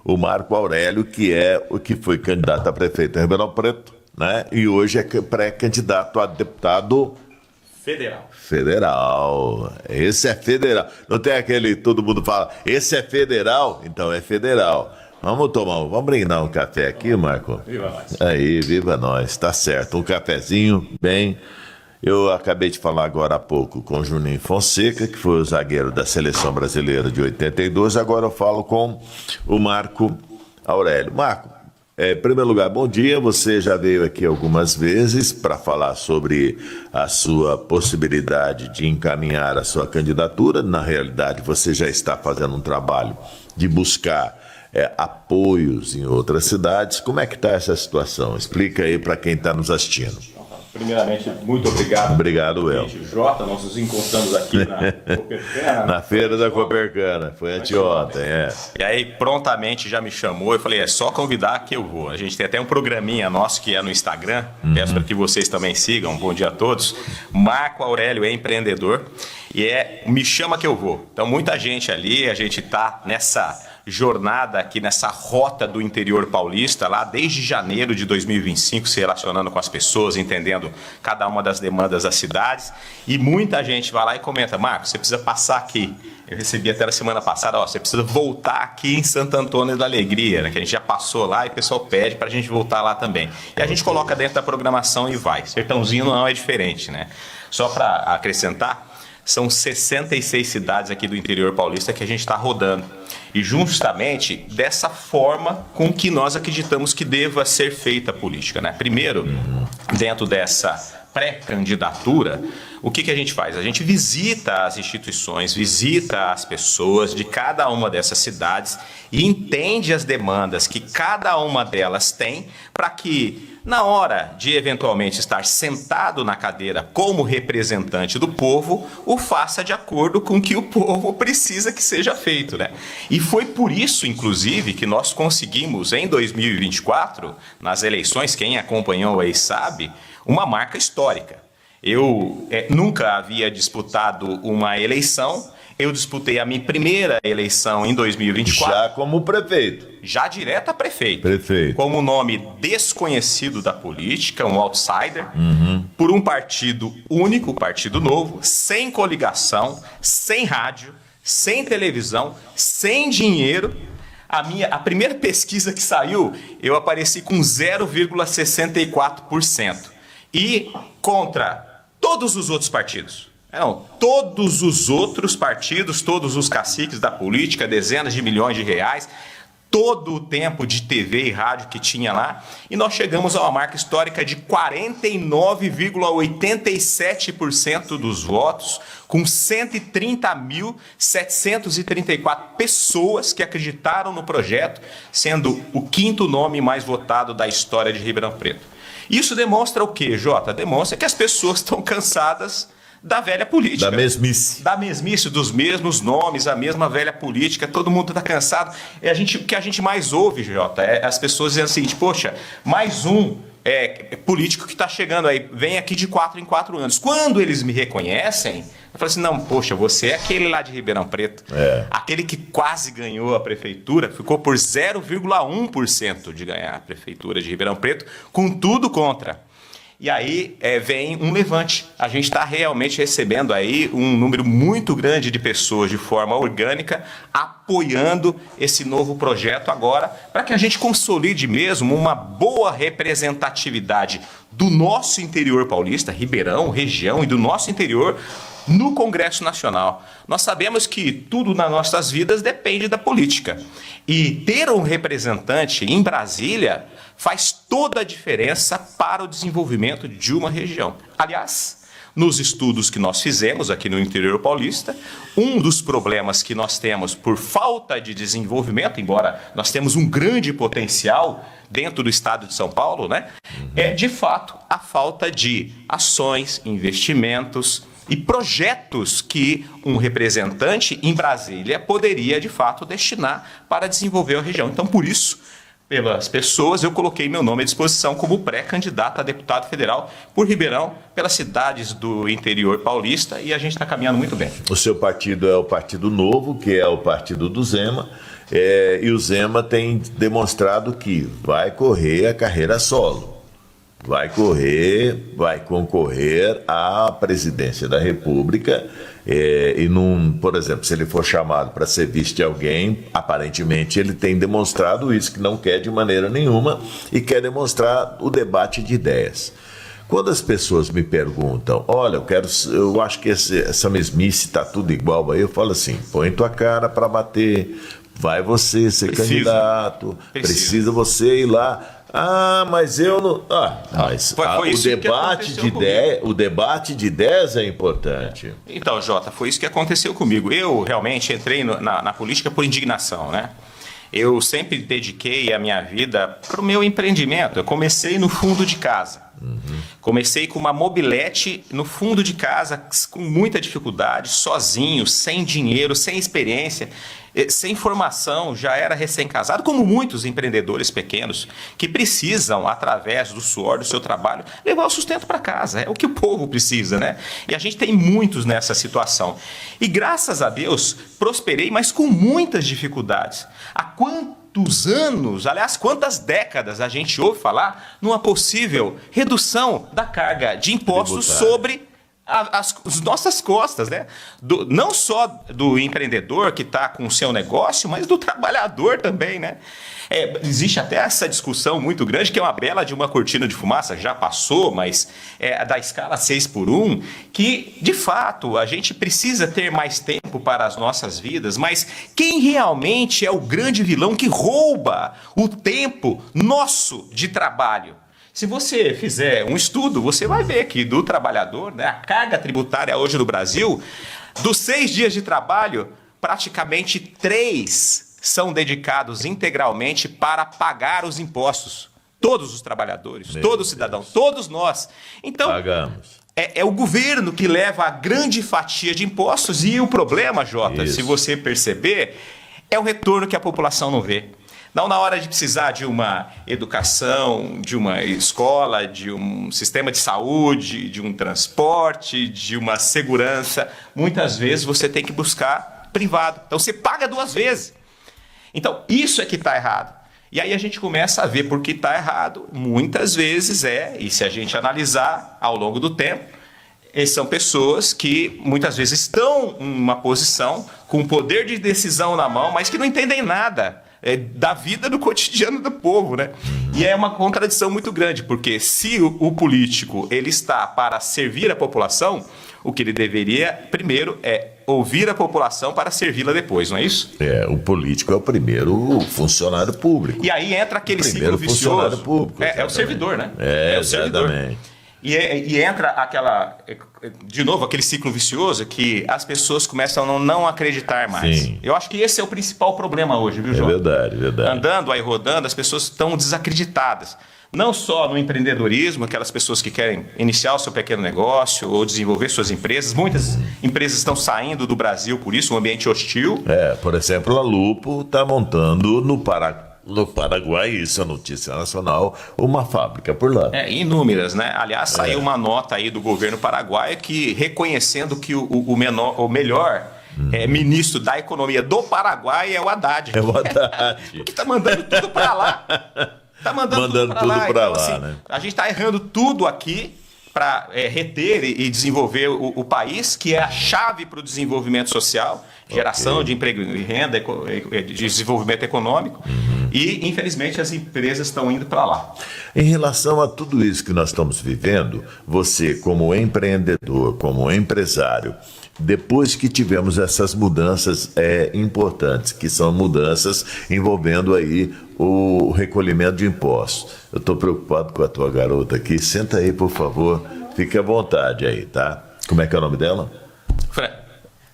o Marco Aurélio, que foi candidato a prefeito em Ribeirão Preto, né? E hoje é pré-candidato a deputado federal. Esse é federal. Não tem aquele, todo mundo fala, esse é federal? Então é federal. Vamos brindar um café aqui, Marco? Viva nós. Aí, viva nós, tá certo. Um cafezinho, bem. Eu acabei de falar agora há pouco com o Juninho Fonseca, que foi o zagueiro da Seleção Brasileira de 82. Agora eu falo com o Marco Aurélio. Marco, em primeiro lugar, bom dia. Você já veio aqui algumas vezes para falar sobre a sua possibilidade de encaminhar a sua candidatura. Na realidade, você já está fazendo um trabalho de buscar apoios em outras cidades. Como é que está essa situação? Explica aí para quem está nos assistindo. Primeiramente, muito obrigado. Obrigado, El. Jota, nós nos encontramos aqui na Copercana. Na Feira da Copercana, foi anteontem, E aí, prontamente, já me chamou, eu falei, é só convidar que eu vou. A gente tem até um programinha nosso que é no Instagram, peço para que vocês também sigam, bom dia a todos. Marco Aurélio é empreendedor e me chama que eu vou. Então, muita gente ali, a gente tá nessa jornada aqui, nessa rota do interior paulista, lá desde janeiro de 2025, se relacionando com as pessoas, entendendo cada uma das demandas das cidades, e muita gente vai lá e comenta, Marcos, você precisa passar aqui. Eu recebi até na semana passada, você precisa voltar aqui em Santo Antônio da Alegria, né, que a gente já passou lá e o pessoal pede para a gente voltar lá também. E a gente coloca dentro da programação e vai. Sertãozinho não é diferente, né? Só para acrescentar, são 66 cidades aqui do interior paulista que a gente está rodando. E justamente dessa forma com que nós acreditamos que deva ser feita a política, né? Primeiro, dentro dessa pré-candidatura, o que a gente faz? A gente visita as instituições, visita as pessoas de cada uma dessas cidades e entende as demandas que cada uma delas tem para que, na hora de eventualmente estar sentado na cadeira como representante do povo, o faça de acordo com o que o povo precisa que seja feito, né? E foi por isso, inclusive, que nós conseguimos, em 2024, nas eleições, quem acompanhou aí sabe, uma marca histórica. Eu nunca havia disputado uma eleição. Eu disputei a minha primeira eleição em 2024. Já como prefeito. Já direto a prefeito. Prefeito. Como nome desconhecido da política, um outsider, por um partido único, Partido Novo, sem coligação, sem rádio, sem televisão, sem dinheiro. A primeira pesquisa que saiu, eu apareci com 0,64%. E contra todos os outros partidos. Não, todos os outros partidos, todos os caciques da política, dezenas de milhões de reais, todo o tempo de TV e rádio que tinha lá, e nós chegamos a uma marca histórica de 49,87% dos votos, com 130.734 pessoas que acreditaram no projeto, sendo o quinto nome mais votado da história de Ribeirão Preto. Isso demonstra o quê, Jota? Demonstra que as pessoas estão cansadas da velha política. Da mesmice. Da mesmice, dos mesmos nomes, a mesma velha política, todo mundo está cansado. O que a gente mais ouve, Jota, é as pessoas dizendo assim, poxa, mais um político que está chegando aí, vem aqui de 4 em 4 anos. Quando eles me reconhecem, eu falo assim, não, poxa, você é aquele lá de Ribeirão Preto, aquele que quase ganhou a prefeitura, ficou por 0,1% de ganhar a prefeitura de Ribeirão Preto, com tudo contra. E aí vem um levante. A gente está realmente recebendo aí um número muito grande de pessoas de forma orgânica apoiando esse novo projeto agora para que a gente consolide mesmo uma boa representatividade do nosso interior paulista, Ribeirão, região e do nosso interior no Congresso Nacional. Nós sabemos que tudo nas nossas vidas depende da política. E ter um representante em Brasília faz toda a diferença para o desenvolvimento de uma região. Aliás, nos estudos que nós fizemos aqui no interior paulista, um dos problemas que nós temos por falta de desenvolvimento, embora nós temos um grande potencial dentro do estado de São Paulo, né, é de fato a falta de ações, investimentos e projetos que um representante em Brasília poderia de fato destinar para desenvolver a região. Então, por isso, pelas pessoas, eu coloquei meu nome à disposição como pré-candidato a deputado federal por Ribeirão, pelas cidades do interior paulista, e a gente está caminhando muito bem. O seu partido é o Partido Novo, que é o partido do Zema, E o Zema tem demonstrado que vai correr a carreira solo. Vai concorrer à presidência da República por exemplo, se ele for chamado para ser vice de alguém, aparentemente ele tem demonstrado isso, que não quer de maneira nenhuma e quer demonstrar o debate de ideias. Quando as pessoas me perguntam, olha, eu acho que essa mesmice está tudo igual, aí eu falo assim, põe tua cara para bater, vai você ser candidato, precisa você ir lá. Mas eu não... o debate de ideias é importante. Então, Jota, foi isso que aconteceu comigo. Eu realmente entrei na política por indignação, né? Eu sempre dediquei a minha vida para o meu empreendimento. Eu comecei no fundo de casa. Comecei com uma mobilete no fundo de casa, com muita dificuldade, sozinho, sem dinheiro, sem experiência, sem formação, já era recém-casado, como muitos empreendedores pequenos que precisam, através do suor do seu trabalho, levar o sustento para casa. É o que o povo precisa, né? E a gente tem muitos nessa situação. E graças a Deus, prosperei, mas com muitas dificuldades. Há quantos anos, aliás, quantas décadas a gente ouve falar numa possível redução da carga de impostos sobre as nossas costas, né? Não só do empreendedor que está com o seu negócio, mas do trabalhador também, né? Existe até essa discussão muito grande, que é uma bela de uma cortina de fumaça, já passou, mas da escala 6x1, que, de fato, a gente precisa ter mais tempo para as nossas vidas, mas quem realmente é o grande vilão que rouba o tempo nosso de trabalho? Se você fizer um estudo, você vai ver que do trabalhador, né, a carga tributária hoje no Brasil, dos 6 dias de trabalho, praticamente 3 são dedicados integralmente para pagar os impostos. Todos os trabalhadores, todos os cidadãos, todos nós. Então, pagamos. É o governo que leva a grande fatia de impostos e o problema, Jota, se você perceber, é o retorno que a população não vê. Não na hora de precisar de uma educação, de uma escola, de um sistema de saúde, de um transporte, de uma segurança. Muitas vezes você tem que buscar privado. Então você paga 2 vezes. Então isso é que está errado. E aí a gente começa a ver por que está errado. Muitas vezes e se a gente analisar ao longo do tempo, são pessoas que muitas vezes estão em uma posição com poder de decisão na mão, mas que não entendem nada da vida do cotidiano do povo, né? E é uma contradição muito grande, porque se o político ele está para servir a população, o que ele deveria primeiro ouvir a população para servi-la depois, não é isso? O político é o primeiro funcionário público. E aí entra aquele ciclo vicioso. Funcionário público. É o servidor, né? É o servidor. Exatamente. E entra de novo, aquele ciclo vicioso que as pessoas começam a não acreditar mais. Sim. Eu acho que esse é o principal problema hoje, viu, João? É verdade. Andando aí, rodando, as pessoas estão desacreditadas. Não só no empreendedorismo, aquelas pessoas que querem iniciar o seu pequeno negócio ou desenvolver suas empresas. Muitas empresas estão saindo do Brasil por isso, um ambiente hostil. Por exemplo, a Lupo está montando no Paraguai, isso é notícia nacional, uma fábrica por lá. Inúmeras, né? Aliás, saiu uma nota aí do governo paraguaio que reconhecendo que o melhor ministro da economia do Paraguai é o Haddad. É o Haddad. Que está mandando tudo para lá. Está mandando tudo para lá. Então, né? A gente está errando tudo aqui para reter e desenvolver o país, que é a chave para o desenvolvimento social, geração de emprego e renda, de desenvolvimento econômico. E, infelizmente, as empresas estão indo para lá. Em relação a tudo isso que nós estamos vivendo, você, como empreendedor, como empresário, depois que tivemos essas mudanças importantes, que são mudanças envolvendo aí o recolhimento de impostos. Eu estou preocupado com a tua garota aqui. Senta aí, por favor. Fique à vontade aí, tá? Como é que é o nome dela?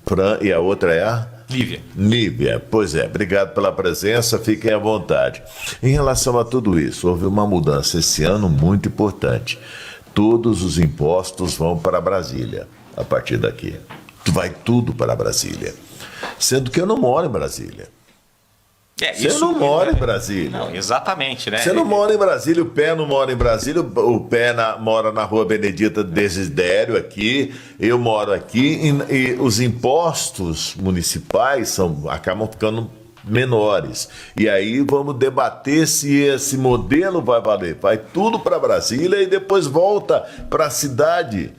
Fran, e a outra é a? Lívia, pois obrigado pela presença, fiquem à vontade. Em relação a tudo isso, houve uma mudança esse ano muito importante. Todos os impostos vão para Brasília, a partir daqui. Vai tudo para Brasília. Sendo que eu não moro em Brasília. Você não mora em Brasília. Não, exatamente, né? Você não mora em Brasília, o Pé não mora em Brasília, o Pé mora na Rua Benedita Desidério aqui, eu moro aqui, e os impostos municipais acabam ficando menores. E aí vamos debater se esse modelo vai valer. Vai tudo para Brasília e depois volta para a cidade.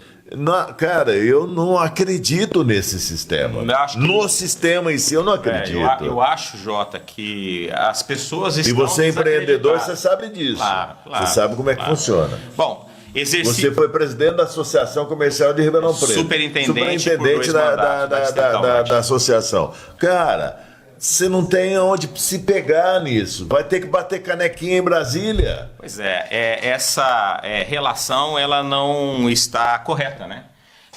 Cara, eu não acredito nesse sistema. No sistema em si, eu não acredito. Eu acho, Jota, que as pessoas estão... E você é empreendedor, você sabe disso. Claro, você sabe como é que funciona. Bom, você foi presidente da Associação Comercial de Ribeirão Preto. Superintendente da associação. Cara, você não tem onde se pegar nisso. Vai ter que bater canequinha em Brasília. Pois essa relação ela não está correta, né?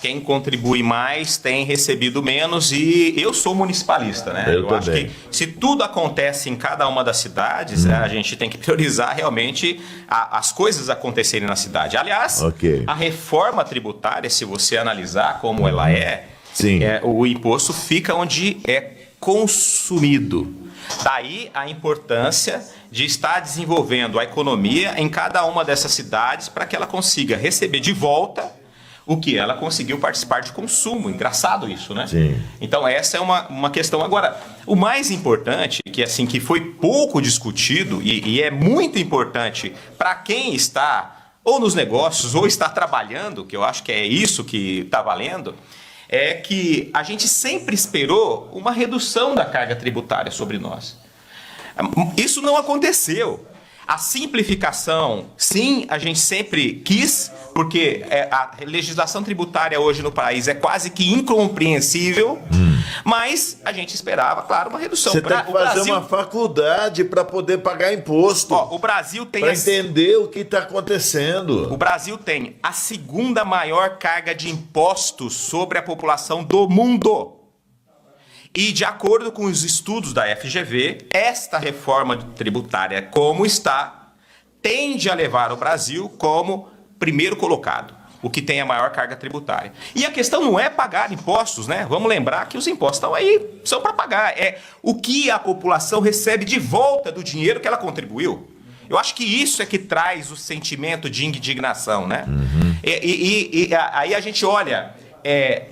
Quem contribui mais tem recebido menos e eu sou municipalista, né? Eu acho que se tudo acontece em cada uma das cidades, a gente tem que priorizar realmente as coisas acontecerem na cidade. Aliás, a reforma tributária, se você analisar como ela o imposto fica onde é consumido. Daí a importância de estar desenvolvendo a economia em cada uma dessas cidades para que ela consiga receber de volta o que ela conseguiu participar de consumo. Engraçado isso, né? Sim. Então essa é uma questão. Agora, o mais importante, que foi pouco discutido e é muito importante para quem está ou nos negócios ou está trabalhando, que eu acho que é isso que está valendo, é que a gente sempre esperou uma redução da carga tributária sobre nós. Isso não aconteceu. A simplificação, sim, a gente sempre quis, porque a legislação tributária hoje no país é quase que incompreensível, mas a gente esperava, claro, uma redução. Você tem que fazer uma faculdade para poder pagar imposto. O Brasil tem... Para entender o que está acontecendo. O Brasil tem a segunda maior carga de impostos sobre a população do mundo. E, de acordo com os estudos da FGV, esta reforma tributária, como está, tende a levar o Brasil como primeiro colocado, o que tem a maior carga tributária. E a questão não é pagar impostos, né? Vamos lembrar que os impostos estão aí, são para pagar. É o que a população recebe de volta do dinheiro que ela contribuiu. Eu acho que isso é que traz o sentimento de indignação, né? Aí a gente olha,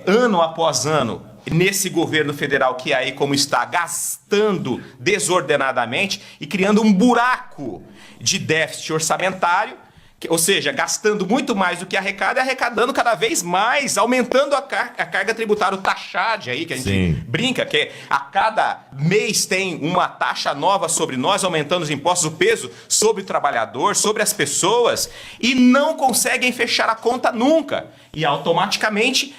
ano após ano, nesse governo federal que aí como está gastando desordenadamente e criando um buraco de déficit orçamentário, ou seja, gastando muito mais do que arrecada e arrecadando cada vez mais, aumentando a carga tributária, o taxade aí, que a gente brinca, que a cada mês tem uma taxa nova sobre nós, aumentando os impostos, o peso sobre o trabalhador, sobre as pessoas, e não conseguem fechar a conta nunca. E automaticamente...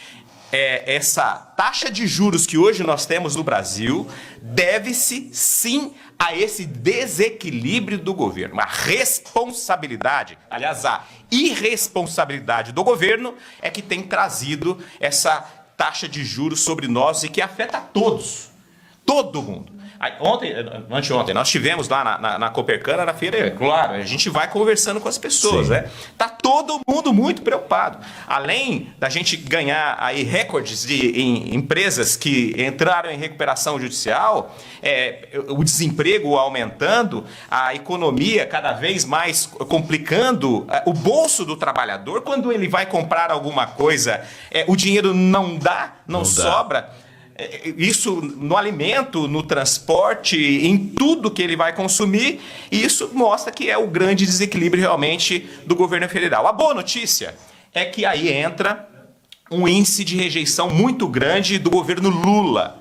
essa taxa de juros que hoje nós temos no Brasil deve-se, sim, a esse desequilíbrio do governo. A responsabilidade, aliás, a irresponsabilidade do governo é que tem trazido essa taxa de juros sobre nós e que afeta todos, todo mundo. Anteontem, nós estivemos lá na Copercana, na feira, claro, a gente vai conversando com as pessoas, né? Tá todo mundo muito preocupado. Além da gente ganhar aí recordes em empresas que entraram em recuperação judicial, o desemprego aumentando, a economia cada vez mais complicando, o bolso do trabalhador, quando ele vai comprar alguma coisa, o dinheiro não sobra. Isso no alimento, no transporte, em tudo que ele vai consumir, e isso mostra que é o grande desequilíbrio realmente do governo federal. A boa notícia é que aí entra um índice de rejeição muito grande do governo Lula,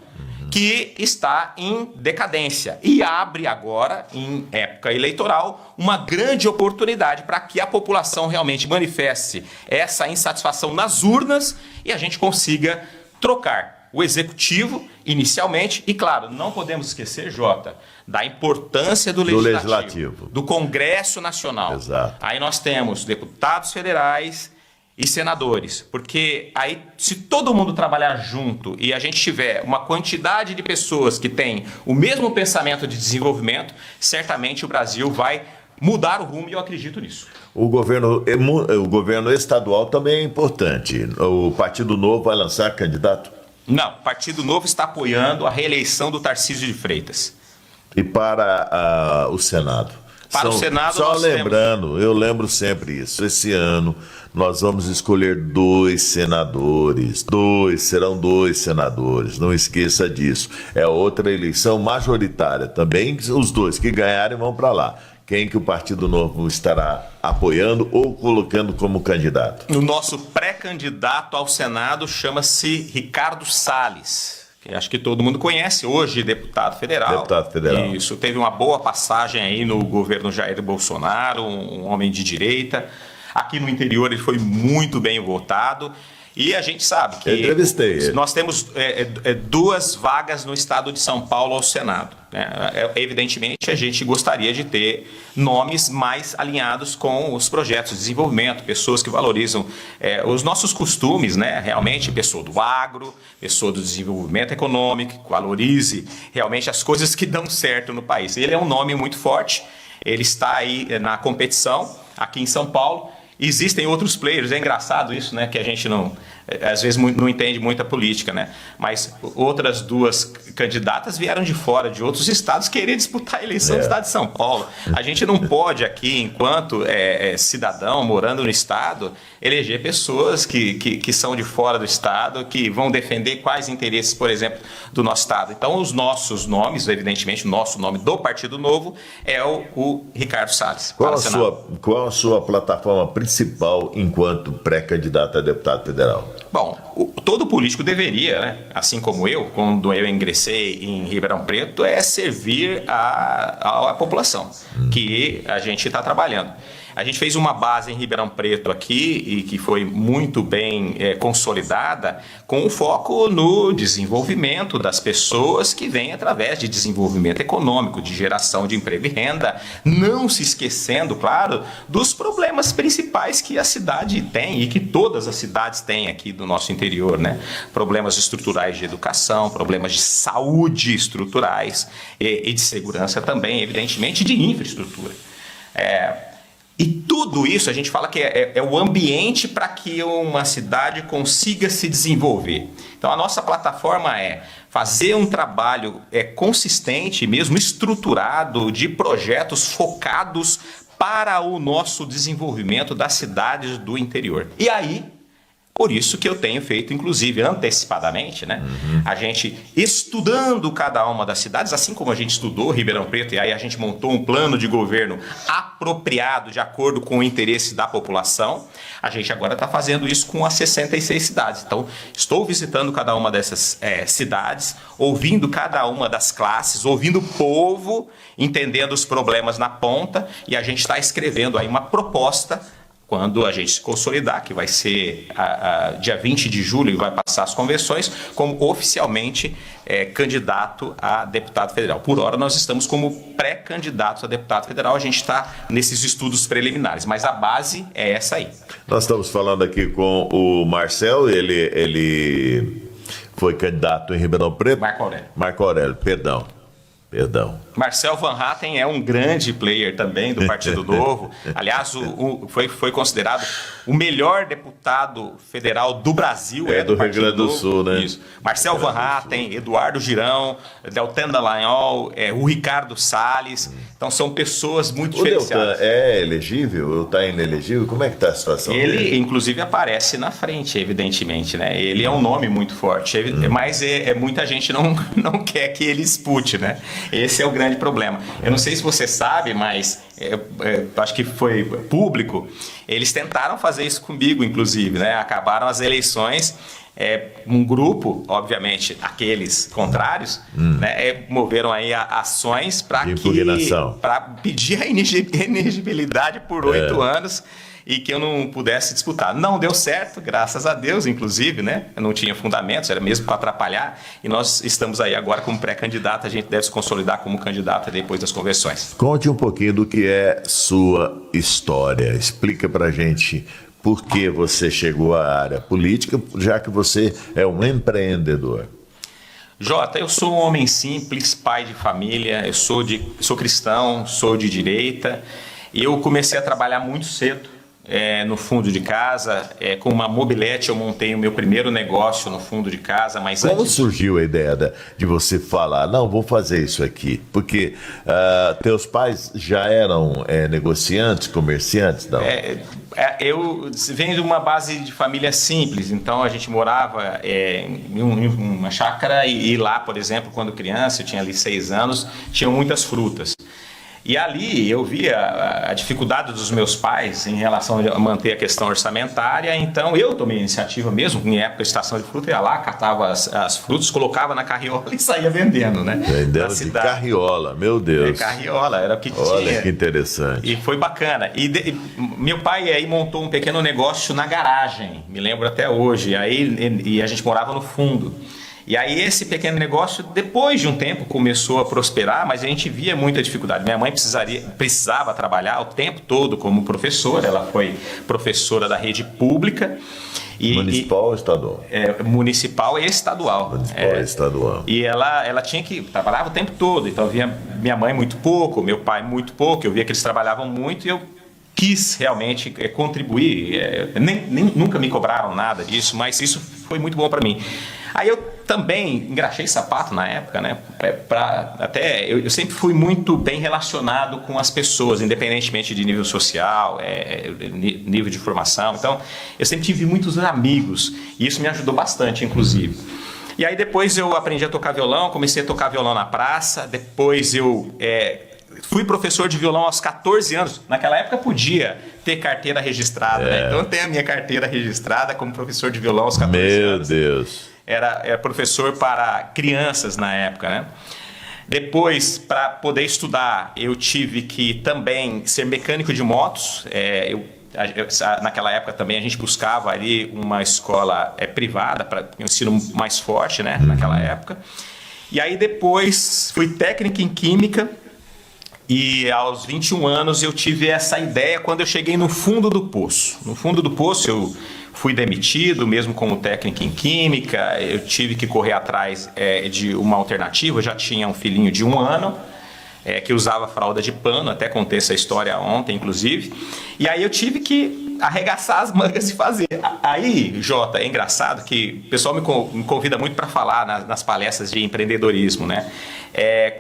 que está em decadência e abre agora, em época eleitoral, uma grande oportunidade para que a população realmente manifeste essa insatisfação nas urnas e a gente consiga trocar o executivo, inicialmente, e claro, não podemos esquecer, Jota, da importância do legislativo, do Congresso Nacional. Exato. Aí nós temos deputados federais e senadores, porque aí, se todo mundo trabalhar junto e a gente tiver uma quantidade de pessoas que têm o mesmo pensamento de desenvolvimento, certamente o Brasil vai mudar o rumo e eu acredito nisso. O governo estadual também é importante. O Partido Novo vai lançar candidato? Não, o Partido Novo está apoiando a reeleição do Tarcísio de Freitas. E para o Senado? Para o Senado, só nós lembrando, eu lembro sempre isso. Esse ano nós vamos escolher 2 senadores. Serão 2 senadores. Não esqueça disso. É outra eleição majoritária. Também os 2 que ganharem vão para lá. Quem que o Partido Novo estará apoiando ou colocando como candidato? O nosso pré-candidato ao Senado chama-se Ricardo Salles, que acho que todo mundo conhece, hoje deputado federal. Deputado federal. Isso, teve uma boa passagem aí no governo Jair Bolsonaro, um homem de direita. Aqui no interior ele foi muito bem votado. E a gente sabe que eu entrevistei ele. Nós temos 2 vagas no estado de São Paulo ao Senado, né? Evidentemente, a gente gostaria de ter nomes mais alinhados com os projetos de desenvolvimento, pessoas que valorizam os nossos costumes, né? Realmente, pessoa do agro, pessoa do desenvolvimento econômico, que valorize realmente as coisas que dão certo no país. Ele é um nome muito forte, ele está aí na competição aqui em São Paulo. Existem outros players, é engraçado isso, né? Que a gente não, às vezes não entende muita política, né? Mas outras 2 candidatas vieram de fora, de outros estados, querer disputar a eleição do estado de São Paulo. A gente não pode aqui, enquanto cidadão morando no estado, eleger pessoas que são de fora do estado, que vão defender quais interesses, por exemplo, do nosso estado. Então, os nossos nomes, evidentemente, o nosso nome do Partido Novo é o Ricardo Salles. Qual a sua plataforma principal enquanto pré-candidato a deputado federal? Bom, todo político deveria, né, assim como eu, quando eu ingressei em Ribeirão Preto, servir à população que a gente está trabalhando. A gente fez uma base em Ribeirão Preto aqui e que foi muito bem consolidada, com foco no desenvolvimento das pessoas que vêm através de desenvolvimento econômico, de geração de emprego e renda, não se esquecendo, claro, dos problemas principais que a cidade tem e que todas as cidades têm aqui do nosso interior, né? Problemas estruturais de educação, problemas de saúde estruturais e de segurança também, evidentemente, de infraestrutura. E tudo isso a gente fala que é o ambiente para que uma cidade consiga se desenvolver. Então a nossa plataforma é fazer um trabalho consistente, mesmo estruturado, de projetos focados para o nosso desenvolvimento das cidades do interior. E aí, por isso que eu tenho feito, inclusive, antecipadamente, né? A gente estudando cada uma das cidades, assim como a gente estudou Ribeirão Preto, e aí a gente montou um plano de governo apropriado de acordo com o interesse da população, a gente agora está fazendo isso com as 66 cidades. Então, estou visitando cada uma dessas cidades, ouvindo cada uma das classes, ouvindo o povo, entendendo os problemas na ponta, e a gente está escrevendo aí uma proposta quando a gente se consolidar, que vai ser dia 20 de julho e vai passar as convenções, como oficialmente candidato a deputado federal. Por hora, nós estamos como pré-candidatos a deputado federal, a gente está nesses estudos preliminares, mas a base é essa aí. Nós estamos falando aqui com o Marcel, ele foi candidato em Ribeirão Preto. Marco Aurélio, perdão. Marcel Van Hatten é um grande player também do Partido Novo. Aliás, foi considerado o melhor deputado federal do Brasil. Do Rio Grande do Sul, né? Isso. Marcel Van Hatten, Eduardo Girão, Deltan Dallagnol, o Ricardo Salles. Então, são pessoas muito diferenciadas. O Deltan é elegível ou está inelegível? Como é que está a situação dele? Ele, inclusive, aparece na frente, evidentemente, né? Ele é um nome muito forte, mas muita gente não quer que ele dispute, né? Esse é o grande problema. Eu não sei se você sabe, mas acho que foi público. Eles tentaram fazer isso comigo, inclusive, né? Acabaram as eleições. Um grupo, obviamente, aqueles contrários, né, moveram aí ações para pedir a inelegibilidade por 8 anos e que eu não pudesse disputar. Não deu certo, graças a Deus, inclusive, né? Eu não tinha fundamentos, era mesmo para atrapalhar, e nós estamos aí agora como pré-candidato, a gente deve se consolidar como candidato depois das convenções. Conte um pouquinho do que é sua história, explica pra gente por que você chegou à área política, já que você é um empreendedor. Jota, eu sou um homem simples, pai de família, eu sou cristão, sou de direita, e eu comecei a trabalhar muito cedo, no fundo de casa. Com uma mobilete eu montei o meu primeiro negócio no fundo de casa, mas Como antes... surgiu a ideia de você falar, não, vou fazer isso aqui? Porque teus pais já eram negociantes, comerciantes, não? Eu venho de uma base de família simples, então a gente morava em uma chácara e lá, por exemplo, quando criança, eu tinha ali 6 anos, tinham muitas frutas. E ali eu via a dificuldade dos meus pais em relação a manter a questão orçamentária, então eu tomei a iniciativa mesmo, em época de estação de fruta, ia lá, catava as frutas, colocava na carriola e saía vendendo, né? Vendendo de carriola, meu Deus. Carriola, era o que tinha. Olha que interessante. E foi bacana. Meu pai aí montou um pequeno negócio na garagem, me lembro até hoje, e a gente morava no fundo. E aí esse pequeno negócio, depois de um tempo, começou a prosperar, mas a gente via muita dificuldade. Minha mãe precisava trabalhar o tempo todo como professora, ela foi professora da rede pública. Municipal ou estadual? Municipal e estadual. Municipal e estadual. E ela tinha que trabalhava o tempo todo, então eu via minha mãe muito pouco, meu pai muito pouco, eu via que eles trabalhavam muito e eu quis realmente contribuir. Nunca me cobraram nada disso, mas isso foi muito bom para mim. Aí eu também engraxei sapato na época, né? Eu sempre fui muito bem relacionado com as pessoas, independentemente de nível social, nível de formação. Então, eu sempre tive muitos amigos e isso me ajudou bastante, inclusive. E aí depois eu aprendi a tocar violão, comecei a tocar violão na praça, depois eu... fui professor de violão aos 14 anos. Naquela época podia ter carteira registrada, né? Então eu tenho a minha carteira registrada como professor de violão aos 14 anos. Meu Deus! Era professor para crianças na época, né? Depois, para poder estudar, eu tive que também ser mecânico de motos. Naquela época também a gente buscava ali uma escola privada para um ensino mais forte, né? Naquela época. E aí depois fui técnico em química. E aos 21 anos eu tive essa ideia quando eu cheguei no fundo do poço. No fundo do poço eu fui demitido, mesmo como técnico em química, eu tive que correr atrás de uma alternativa. Eu já tinha um filhinho de 1 ano, que usava fralda de pano, até contei essa história ontem, inclusive. E aí eu tive que arregaçar as mangas e fazer. Aí, Jota, é engraçado que o pessoal me convida muito para falar nas palestras de empreendedorismo, né?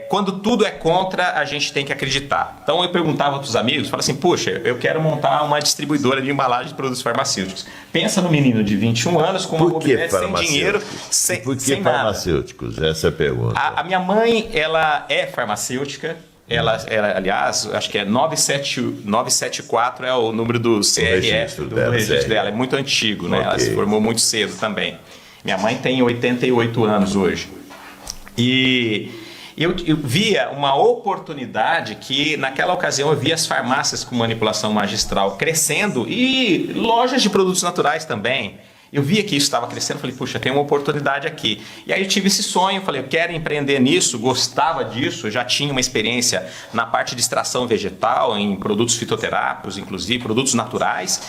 Quando tudo é contra, a gente tem que acreditar. Então eu perguntava para os amigos, falava assim, poxa, eu quero montar uma distribuidora de embalagem de produtos farmacêuticos. Pensa no menino de 21 anos com uma mobilidade sem dinheiro, Por que sem farmacêuticos? Nada. Essa é a pergunta. A minha mãe, ela é farmacêutica. Ela, aliás, acho que 974 é o número do CRF, do registro dela. É muito antigo, né? Okay. Ela se formou muito cedo também. Minha mãe tem 88 anos hoje. E eu via uma oportunidade que, naquela ocasião, eu via as farmácias com manipulação magistral crescendo e lojas de produtos naturais também. Eu via que isso estava crescendo, falei, puxa, tem uma oportunidade aqui. E aí eu tive esse sonho, falei, eu quero empreender nisso, gostava disso, já tinha uma experiência na parte de extração vegetal, em produtos fitoterápicos, inclusive, produtos naturais.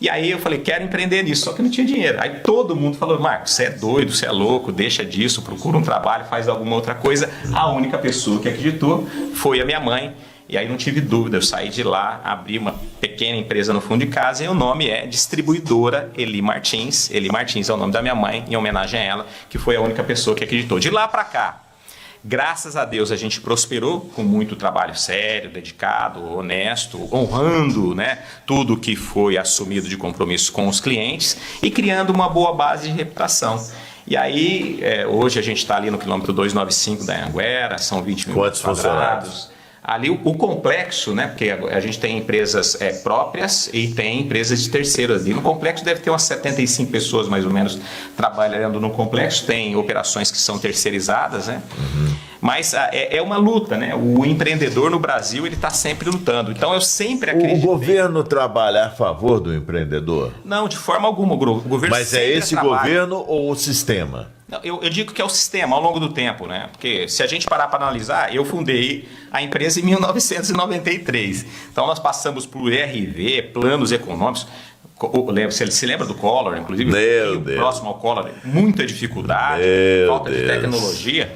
E aí eu falei, quero empreender nisso, só que não tinha dinheiro. Aí todo mundo falou, Marcos, você é doido, você é louco, deixa disso, procura um trabalho, faz alguma outra coisa. A única pessoa que acreditou foi a minha mãe. E aí não tive dúvida, eu saí de lá, abri uma pequena empresa no fundo de casa e o nome é Distribuidora Eli Martins. Eli Martins é o nome da minha mãe, em homenagem a ela, que foi a única pessoa que acreditou. De lá para cá, graças a Deus, a gente prosperou com muito trabalho sério, dedicado, honesto, honrando, né, tudo que foi assumido de compromisso com os clientes e criando uma boa base de reputação. E aí, hoje a gente está ali no quilômetro 295 da Anhanguera, são 20 mil quantos quadrados. Ali o complexo, né? Porque a gente tem empresas próprias e tem empresas de terceiros ali. No complexo deve ter umas 75 pessoas mais ou menos trabalhando no complexo. Tem operações que são terceirizadas, né? Uhum. Mas é uma luta, né? O empreendedor no Brasil, ele está sempre lutando. Então eu sempre acredito. O governo trabalha a favor do empreendedor? Não, de forma alguma. O governo Mas é esse governo ou o sistema? Eu digo que é o sistema ao longo do tempo, né? Porque se a gente parar para analisar, eu fundei a empresa em 1993. Então nós passamos por RV, planos econômicos. Você se lembra do Collor, inclusive? Meu Deus. Próximo ao Collor, muita dificuldade, falta de tecnologia.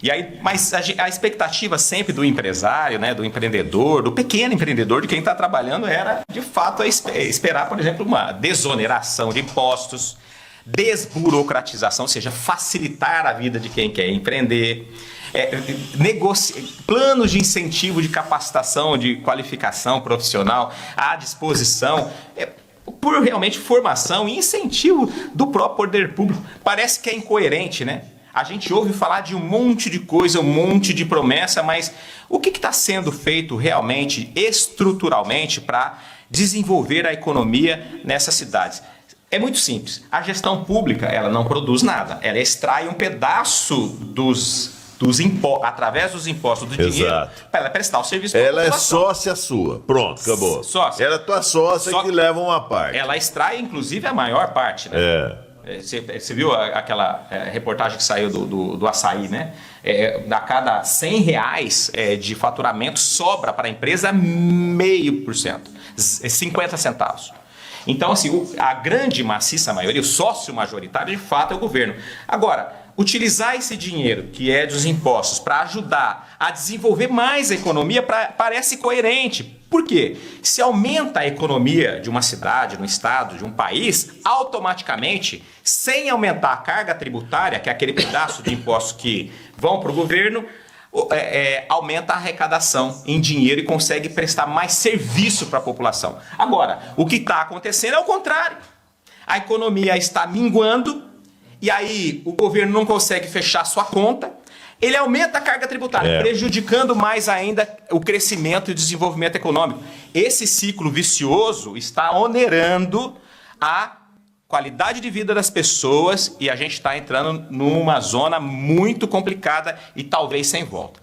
E aí, mas a expectativa sempre do empresário, né, do empreendedor, do pequeno empreendedor, de quem está trabalhando, era de fato esperar, por exemplo, uma desoneração de impostos, desburocratização, ou seja, facilitar a vida de quem quer empreender, planos de incentivo de capacitação, de qualificação profissional à disposição, por realmente formação e incentivo do próprio poder público. Parece que é incoerente, né? A gente ouve falar de um monte de coisa, um monte de promessa, mas o que está sendo feito realmente, estruturalmente, para desenvolver a economia nessas cidades? É muito simples. A gestão pública, ela não produz nada. Ela extrai um pedaço através dos impostos do dinheiro para ela prestar o serviço para a população. Ela é sócia sua. Pronto, acabou. Sócia. Ela é tua sócia que leva uma parte. Ela extrai, inclusive, a maior parte, né? Você viu aquela reportagem que saiu do açaí, né? A cada R$100 de faturamento sobra para a empresa 0,5%, 50 centavos. Então, assim, a grande maciça maioria, o sócio majoritário, de fato, é o governo. Agora, utilizar esse dinheiro, que é dos impostos, para ajudar a desenvolver mais a economia parece coerente. Por quê? Se aumenta a economia de uma cidade, de um estado, de um país, automaticamente, sem aumentar a carga tributária, que é aquele pedaço de impostos que vão para o governo, aumenta a arrecadação em dinheiro e consegue prestar mais serviço para a população. Agora, o que está acontecendo é o contrário. A economia está minguando e aí o governo não consegue fechar sua conta, ele aumenta a carga tributária, prejudicando mais ainda o crescimento e o desenvolvimento econômico. Esse ciclo vicioso está onerando a qualidade de vida das pessoas e a gente está entrando numa zona muito complicada e talvez sem volta.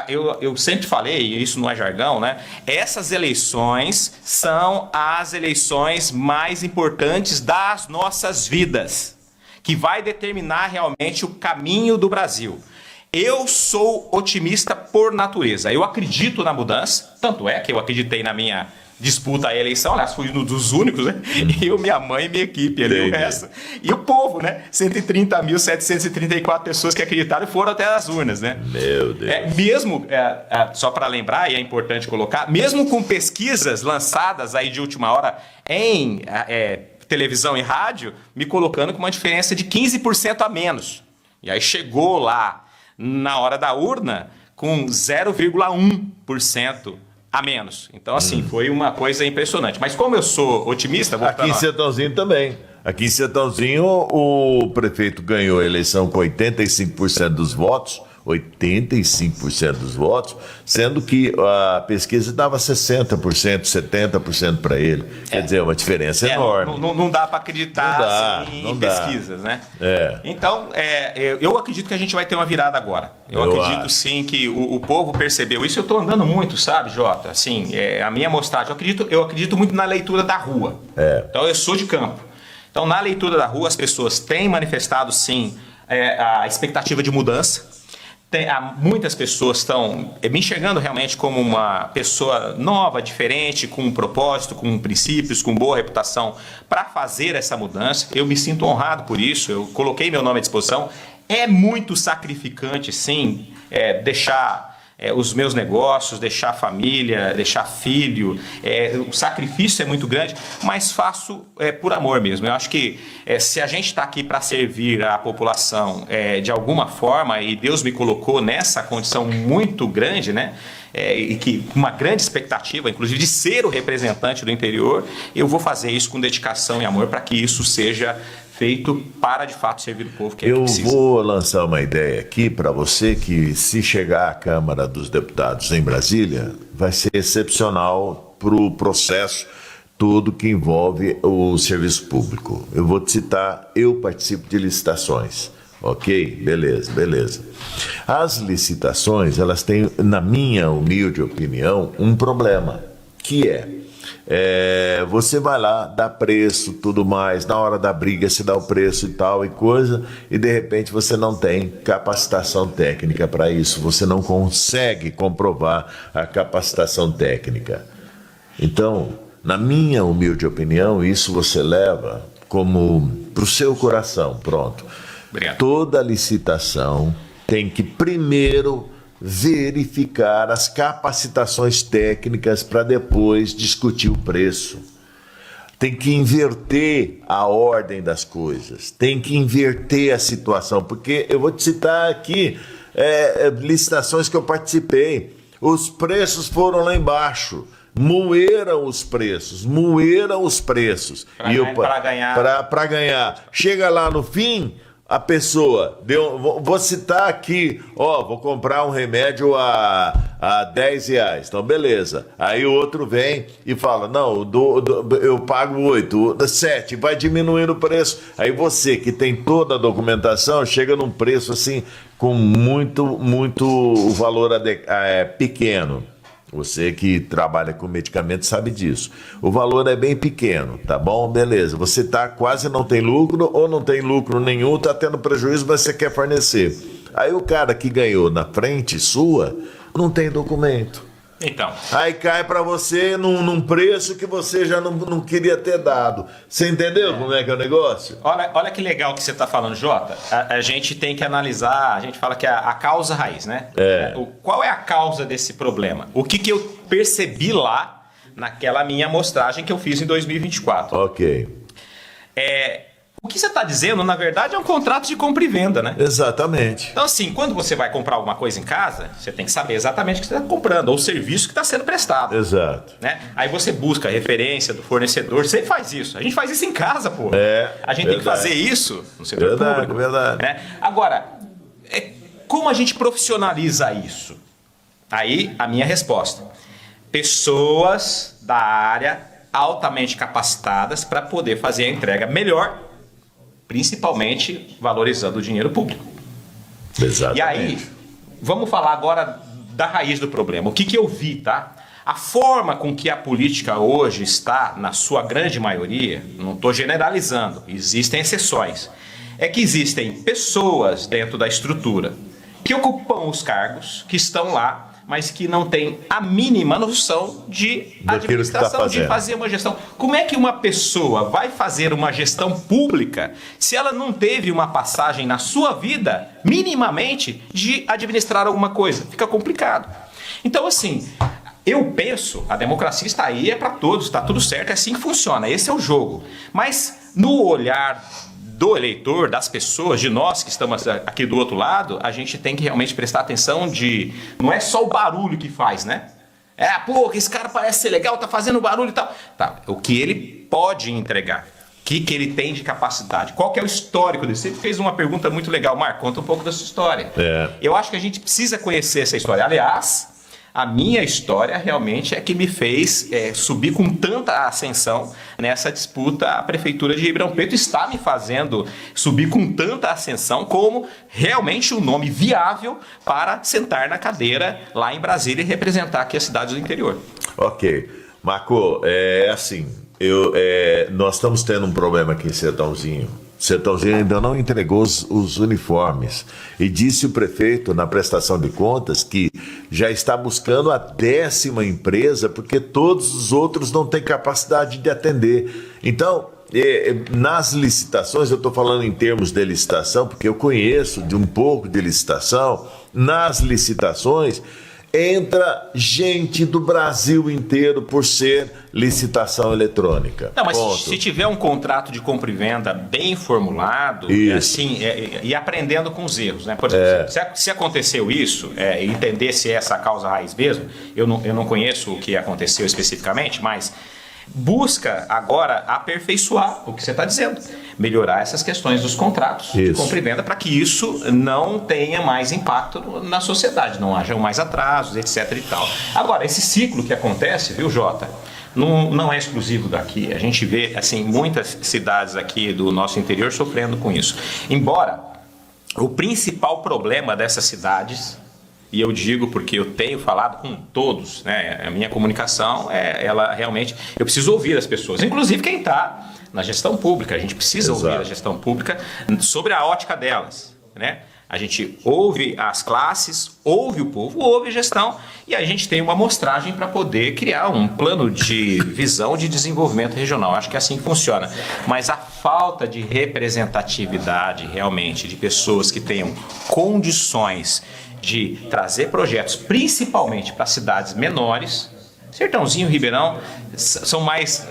Eu sempre falei, e isso não é jargão, né? Essas eleições são as eleições mais importantes das nossas vidas, que vai determinar realmente o caminho do Brasil. Eu sou otimista por natureza. Eu acredito na mudança, tanto é que eu acreditei na minha disputa à eleição, aliás, fui um dos únicos, né? Eu, minha mãe e minha equipe ali, o resto. E o povo, né? 130.734 pessoas que acreditaram e foram até as urnas, né? Meu Deus. Só para lembrar, e é importante colocar, mesmo com pesquisas lançadas aí de última hora em televisão e rádio, me colocando com uma diferença de 15% a menos. E aí chegou lá, na hora da urna, com 0,1% a menos. Então, assim, foi uma coisa impressionante. Mas como eu sou otimista... Aqui em Sertãozinho também. Aqui em Sertãozinho, o prefeito ganhou a eleição com 85% dos votos, 85% dos votos, sendo que a pesquisa dava 60%, 70% para ele. Quer dizer, uma diferença enorme. Não dá para acreditar em pesquisas, né? Então, eu acredito que a gente vai ter uma virada agora. Eu acredito sim que o povo percebeu isso. Eu estou andando muito, sabe, Jota? Assim, a minha amostragem. Eu acredito muito na leitura da rua. Então, eu sou de campo. Então, na leitura da rua, as pessoas têm manifestado, sim, a expectativa de mudança. Muitas pessoas estão me enxergando realmente como uma pessoa nova, diferente, com um propósito, com princípios, com boa reputação para fazer essa mudança. Eu me sinto honrado por isso, eu coloquei meu nome à disposição. É muito sacrificante, sim, deixar os meus negócios, deixar a família, deixar filho. O sacrifício é muito grande, mas faço por amor mesmo. Eu acho que se a gente está aqui para servir a população de alguma forma, e Deus me colocou nessa condição muito grande, né? E que uma grande expectativa, inclusive, de ser o representante do interior, eu vou fazer isso com dedicação e amor para que isso seja feito para, de fato, servir o povo que precisa. Eu vou lançar uma ideia aqui para você que, se chegar à Câmara dos Deputados em Brasília, vai ser excepcional para o processo todo que envolve o serviço público. Eu vou te citar, eu participo de licitações. Ok? Beleza. As licitações, elas têm, na minha humilde opinião, um problema, que você vai lá, dá preço, tudo mais, na hora da briga se dá o preço e tal e coisa, e de repente você não tem capacitação técnica para isso, você não consegue comprovar a capacitação técnica. Então, na minha humilde opinião, isso você leva como para o seu coração, pronto. Obrigado. Toda licitação tem que primeiro verificar as capacitações técnicas para depois discutir o preço. Tem que inverter a ordem das coisas, tem que inverter a situação, porque eu vou te citar aqui licitações que eu participei. Os preços foram lá embaixo, moeram os preços. Para ganhar. Chega lá no fim, a pessoa vou citar aqui, vou comprar um remédio a R$10. Então, beleza. Aí o outro vem e fala, não, eu pago 8, 7, vai diminuindo o preço. Aí você, que tem toda a documentação, chega num preço assim, com muito valor pequeno. Você que trabalha com medicamento sabe disso. O valor é bem pequeno, tá bom? Beleza. Você quase não tem lucro ou não tem lucro nenhum, tá tendo prejuízo, mas você quer fornecer. Aí o cara que ganhou na frente sua não tem documento. Então. Aí cai para você num preço que você já não queria ter dado. Você entendeu como é que é o negócio? Olha que legal que você está falando, Jota. A gente tem que analisar, a gente fala que é a causa raiz, né? Qual é a causa desse problema? O que eu percebi lá naquela minha amostragem que eu fiz em 2024? Ok. O que você está dizendo, na verdade, é um contrato de compra e venda, né? Exatamente. Então, assim, quando você vai comprar alguma coisa em casa, você tem que saber exatamente o que você está comprando, ou o serviço que está sendo prestado. Exato. Né? Aí você busca a referência do fornecedor, você faz isso. A gente faz isso em casa, pô. A gente tem que fazer isso no setor público. Verdade. Né? Agora, como a gente profissionaliza isso? Aí, a minha resposta. Pessoas da área altamente capacitadas para poder fazer a entrega melhor, principalmente valorizando o dinheiro público. Exatamente. E aí, vamos falar agora da raiz do problema. O que eu vi, tá? A forma com que a política hoje está, na sua grande maioria, não estou generalizando, existem exceções, é que existem pessoas dentro da estrutura que ocupam os cargos, que estão lá, mas que não tem a mínima noção de administração, de fazer uma gestão. Como é que uma pessoa vai fazer uma gestão pública se ela não teve uma passagem na sua vida, minimamente, de administrar alguma coisa? Fica complicado. Então, assim, eu penso, a democracia está aí, é para todos, está tudo certo, é assim que funciona, esse é o jogo. Mas no olhar do eleitor, das pessoas, de nós que estamos aqui do outro lado, a gente tem que realmente prestar atenção não é só o barulho que faz, né? Esse cara parece ser legal, tá fazendo barulho e tal. Tá, o que ele pode entregar, o que ele tem de capacidade, qual que é o histórico dele. Você fez uma pergunta muito legal, Marco, conta um pouco da sua história. Eu acho que a gente precisa conhecer essa história. Aliás, a minha história realmente é que me fez subir com tanta ascensão nessa disputa. A Prefeitura de Ribeirão Preto está me fazendo subir com tanta ascensão como realmente um nome viável para sentar na cadeira lá em Brasília e representar aqui as cidades do interior. Ok. Marco, nós estamos tendo um problema aqui em Sertãozinho. Sertãozinho ainda não entregou os uniformes. E disse o prefeito na prestação de contas que já está buscando a 10ª empresa porque todos os outros não têm capacidade de atender. Então, nas licitações, eu estou falando em termos de licitação, porque eu conheço de um pouco de licitação. Nas licitações, entra gente do Brasil inteiro por ser licitação eletrônica. Não, mas se tiver um contrato de compra e venda bem formulado, e aprendendo com os erros, né? Por exemplo, se aconteceu isso, entender se é essa a causa raiz mesmo, eu não conheço o que aconteceu especificamente, mas busca agora aperfeiçoar o que você está dizendo, melhorar essas questões dos contratos de compra e venda para que isso não tenha mais impacto na sociedade, não haja mais atrasos, etc. e tal. Agora, esse ciclo que acontece, viu, Jota, não é exclusivo daqui. A gente vê assim, muitas cidades aqui do nosso interior sofrendo com isso. Embora o principal problema dessas cidades, e eu digo porque eu tenho falado com todos, né? A minha comunicação, ela realmente... Eu preciso ouvir as pessoas, inclusive quem está na gestão pública. A gente precisa ouvir a gestão pública sobre a ótica delas, né? A gente ouve as classes, ouve o povo, ouve a gestão e a gente tem uma amostragem para poder criar um plano de visão de desenvolvimento regional. Acho que é assim que funciona. Mas a falta de representatividade realmente de pessoas que tenham condições de trazer projetos, principalmente para cidades menores, Sertãozinho e Ribeirão são mais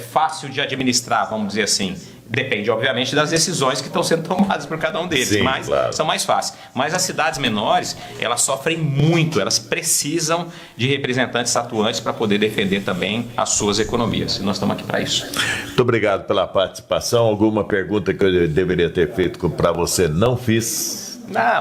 fácil de administrar, vamos dizer assim. Depende, obviamente, das decisões que estão sendo tomadas por cada um deles, Sim, mas claro. são mais fáceis. Mas as cidades menores, elas sofrem muito, elas precisam de representantes atuantes para poder defender também as suas economias. E nós estamos aqui para isso. Muito obrigado pela participação. Alguma pergunta que eu deveria ter feito para você não fiz?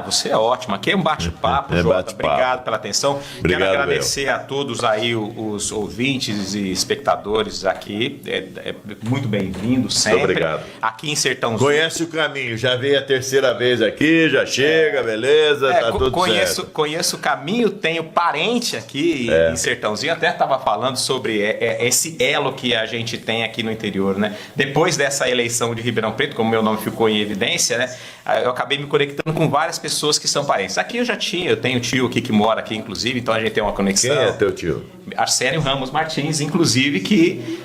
Você é ótimo. Aqui é um bate-papo, Jota. bate-papo. Obrigado pela atenção. Obrigado, Quero agradecer a todos aí, os ouvintes e espectadores aqui. É muito bem-vindo sempre. Muito obrigado. Aqui em Sertãozinho. Conhece o caminho, já veio a terceira vez aqui, já chega, beleza, tá tudo certo. Conheço o caminho, tenho parente aqui em Sertãozinho, até estava falando sobre esse elo que a gente tem aqui no interior, né? Depois dessa eleição de Ribeirão Preto, como meu nome ficou em evidência, né? Eu acabei me conectando com várias pessoas que são parentes. Aqui eu tenho tio aqui que mora aqui, inclusive, então a gente tem uma conexão. Quem é teu tio? Arsênio Ramos Martins, inclusive, que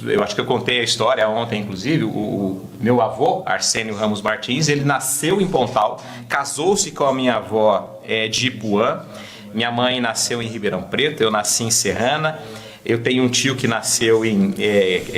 eu acho que eu contei a história ontem, inclusive, o meu avô, Arsênio Ramos Martins, ele nasceu em Pontal, casou-se com a minha avó de Ipuã, minha mãe nasceu em Ribeirão Preto, eu nasci em Serrana, eu tenho um tio que nasceu em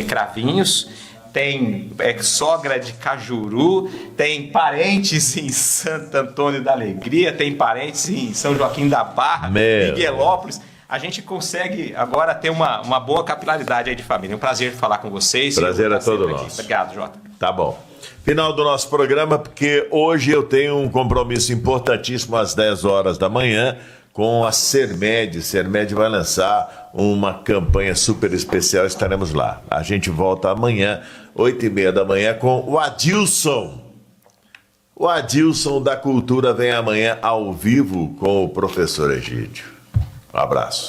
Cravinhos, tem sogra de Cajuru, tem parentes em Santo Antônio da Alegria, tem parentes em São Joaquim da Barra, Miguelópolis. A gente consegue agora ter uma boa capilaridade aí de família. É um prazer falar com vocês. Prazer é todo nosso. Obrigado, Jota. Tá bom. Final do nosso programa, porque hoje eu tenho um compromisso importantíssimo às 10 horas da manhã com a Sermed. Sermed vai lançar uma campanha super especial, estaremos lá. A gente volta amanhã, 8h30 da manhã, com o Adilson. O Adilson da Cultura vem amanhã ao vivo com o professor Egídio. Um abraço.